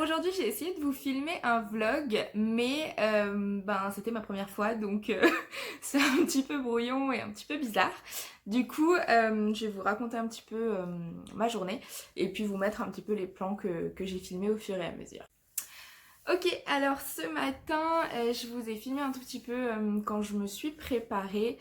aujourd'hui j'ai essayé de vous filmer un vlog, mais c'était ma première fois donc c'est un petit peu brouillon et un petit peu bizarre. Du coup, je vais vous raconter un petit peu ma journée et puis vous mettre un petit peu les plans que j'ai filmés au fur et à mesure. Ok, alors ce matin, je vous ai filmé un tout petit peu quand je me suis préparée.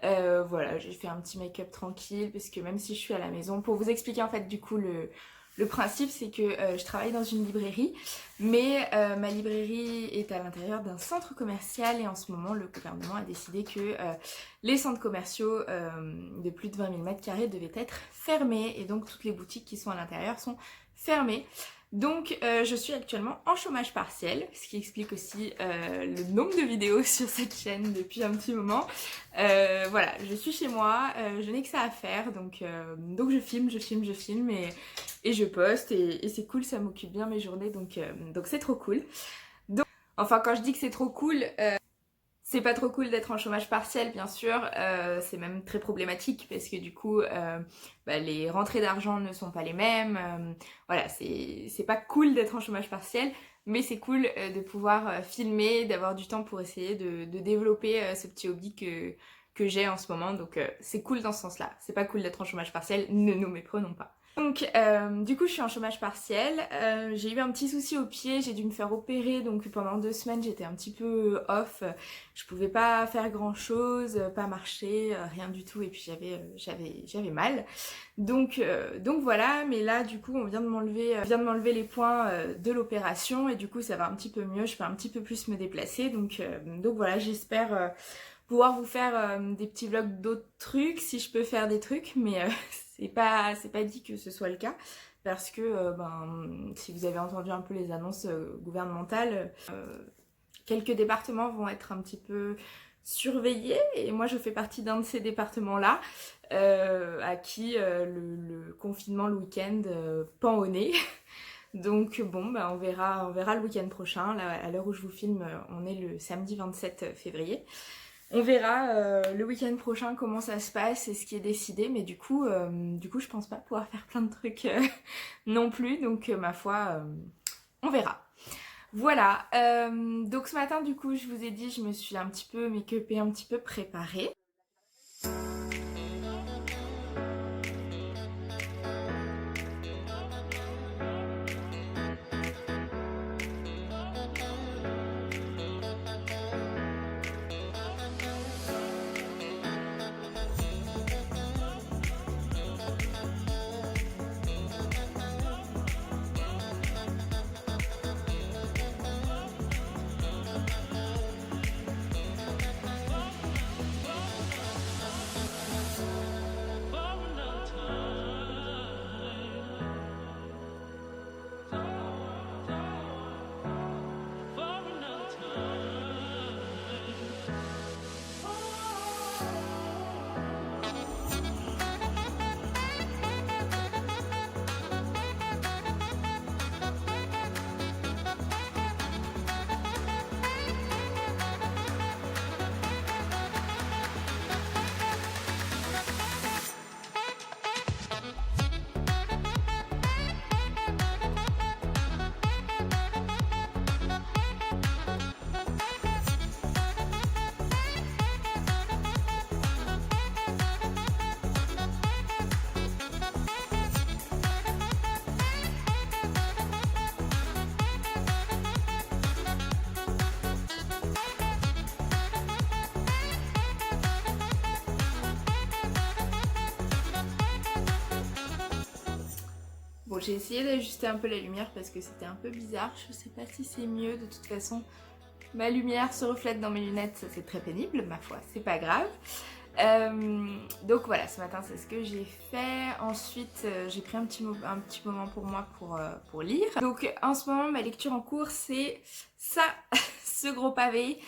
Voilà, j'ai fait un petit make-up tranquille parce que même si je suis à la maison, pour vous expliquer en fait du coup le principe, c'est que je travaille dans une librairie, mais ma librairie est à l'intérieur d'un centre commercial et en ce moment le gouvernement a décidé que les centres commerciaux de plus de 20 000 m² devaient être fermés et donc toutes les boutiques qui sont à l'intérieur sont fermées. Donc je suis actuellement en chômage partiel, ce qui explique aussi le nombre de vidéos sur cette chaîne depuis un petit moment. Voilà, je suis chez moi, je n'ai que ça à faire, donc je filme et je poste et c'est cool, ça m'occupe bien mes journées, donc c'est trop cool. Donc, enfin quand je dis que c'est trop cool, c'est pas trop cool d'être en chômage partiel, bien sûr, c'est même très problématique parce que du coup, les rentrées d'argent ne sont pas les mêmes. Voilà, c'est pas cool d'être en chômage partiel, mais c'est cool de pouvoir filmer, d'avoir du temps pour essayer de développer ce petit hobby que j'ai en ce moment. Donc c'est cool dans ce sens-là. C'est pas cool d'être en chômage partiel, ne nous méprenons pas. Donc du coup je suis en chômage partiel, j'ai eu un petit souci au pied, j'ai dû me faire opérer donc pendant 2 semaines j'étais un petit peu off, je pouvais pas faire grand chose, pas marcher, rien du tout et puis j'avais mal. Donc voilà, mais là du coup on vient de m'enlever les points de l'opération et du coup ça va un petit peu mieux, je peux un petit peu plus me déplacer donc voilà, j'espère pouvoir vous faire des petits vlogs d'autres trucs si je peux faire des trucs, mais c'est pas dit que ce soit le cas parce que si vous avez entendu un peu les annonces gouvernementales, quelques départements vont être un petit peu surveillés et moi je fais partie d'un de ces départements là à qui le confinement le week-end pend au nez. Donc bon, on verra le week-end prochain. Là, à l'heure où je vous filme, on est le samedi 27 février. On verra le week-end prochain comment ça se passe et ce qui est décidé, mais du coup je pense pas pouvoir faire plein de trucs non plus, donc ma foi, on verra. Voilà, donc ce matin du coup je vous ai dit, je me suis un petit peu make-upée, un petit peu préparée. Bon, j'ai essayé d'ajuster un peu la lumière parce que c'était un peu bizarre, je sais pas si c'est mieux, de toute façon ma lumière se reflète dans mes lunettes, ça c'est très pénible, ma foi, c'est pas grave. Donc voilà, ce matin c'est ce que j'ai fait. Ensuite j'ai pris un petit moment pour moi pour lire. Donc en ce moment ma lecture en cours c'est ça, ce gros pavé.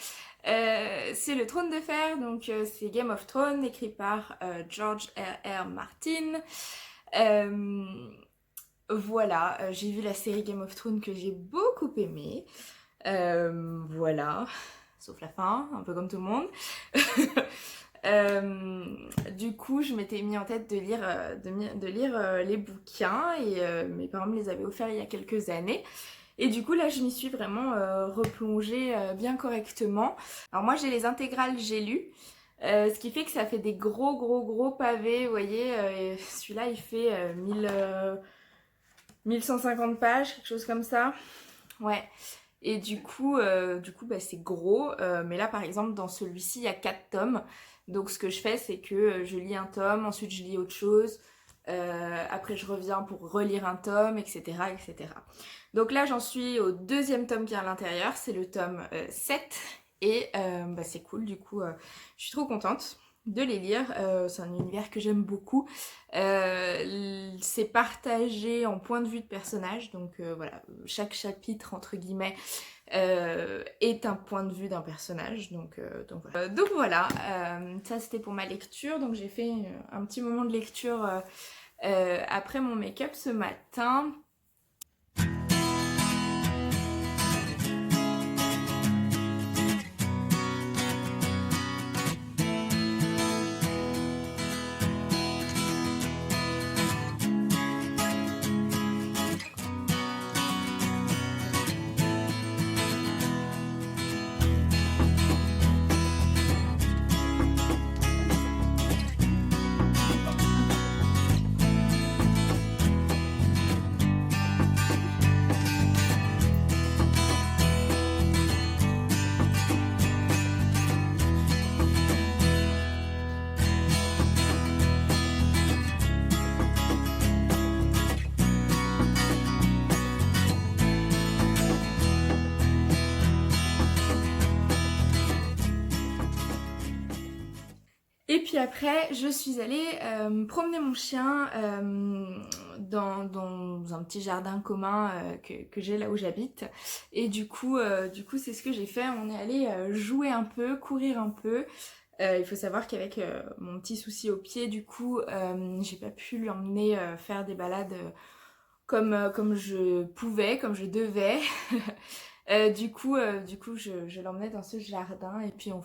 C'est le Trône de Fer, donc c'est Game of Thrones, écrit par George R.R. Martin. Voilà, j'ai vu la série Game of Thrones que j'ai beaucoup aimée. Voilà, sauf la fin, un peu comme tout le monde. Du coup, je m'étais mis en tête de lire les bouquins et mes parents me les avaient offerts il y a quelques années. Et du coup là je m'y suis vraiment replongée bien correctement. Alors moi j'ai les intégrales j'ai lu. Ce qui fait que ça fait des gros pavés, vous voyez, celui-là il fait 1150 pages, quelque chose comme ça. Ouais. Et du coup bah, c'est gros. Mais là par exemple dans celui-ci il y a 4 tomes. Donc ce que je fais c'est que je lis un tome, ensuite je lis autre chose. Après je reviens pour relire un tome, etc. etc. Donc là j'en suis au deuxième tome qui est à l'intérieur, c'est le tome 7. Et bah, c'est cool, du coup je suis trop contente de les lire. C'est un univers que j'aime beaucoup. C'est partagé en point de vue de personnage, donc voilà, chaque chapitre entre guillemets est un point de vue d'un personnage, donc voilà. Ça c'était pour ma lecture, donc j'ai fait un petit moment de lecture après mon make-up ce matin. Et puis après, je suis allée promener mon chien dans un petit jardin commun que j'ai là où j'habite. Et du coup, c'est ce que j'ai fait. On est allé jouer un peu, courir un peu. Il faut savoir qu'avec mon petit souci au pied, du coup, j'ai pas pu lui emmener faire des balades comme je pouvais, comme je devais. Du coup, je l'emmenais dans ce jardin et puis on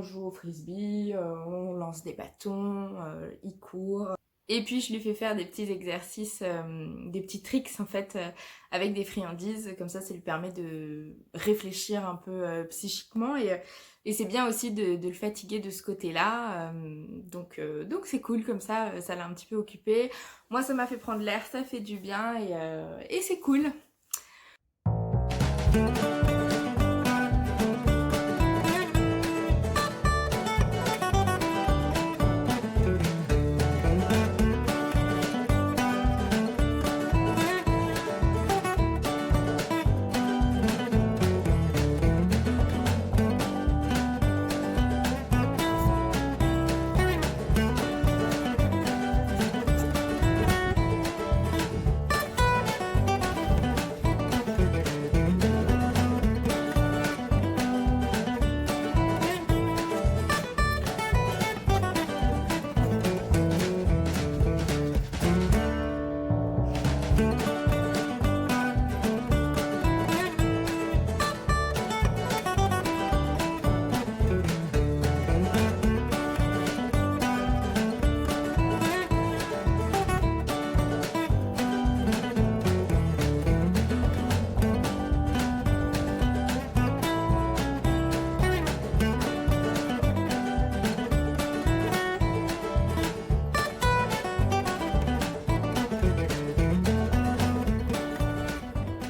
joue au frisbee, on lance des bâtons, il court. Et puis je lui fais faire des petits exercices, des petits tricks en fait, avec des friandises. Comme ça lui permet de réfléchir un peu psychiquement et c'est bien aussi de le fatiguer de ce côté-là. Donc c'est cool comme ça l'a un petit peu occupé. Moi ça m'a fait prendre l'air, ça fait du bien et c'est cool.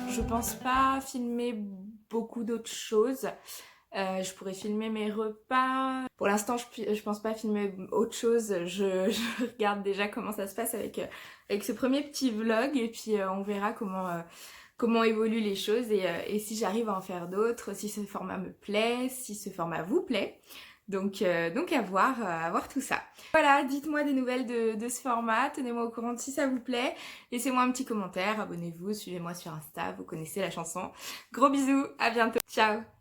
Je pense pas filmer beaucoup d'autres choses. Je pourrais filmer mes repas. Pour l'instant, je pense pas filmer autre chose. Je regarde déjà comment ça se passe avec ce premier petit vlog et puis on verra comment évoluent les choses et si j'arrive à en faire d'autres, si ce format me plaît, si ce format vous plaît. Donc à voir tout ça. Voilà, dites-moi des nouvelles de ce format, tenez-moi au courant si ça vous plaît. Laissez-moi un petit commentaire, abonnez-vous, suivez-moi sur Insta, vous connaissez la chanson. Gros bisous, à bientôt, ciao!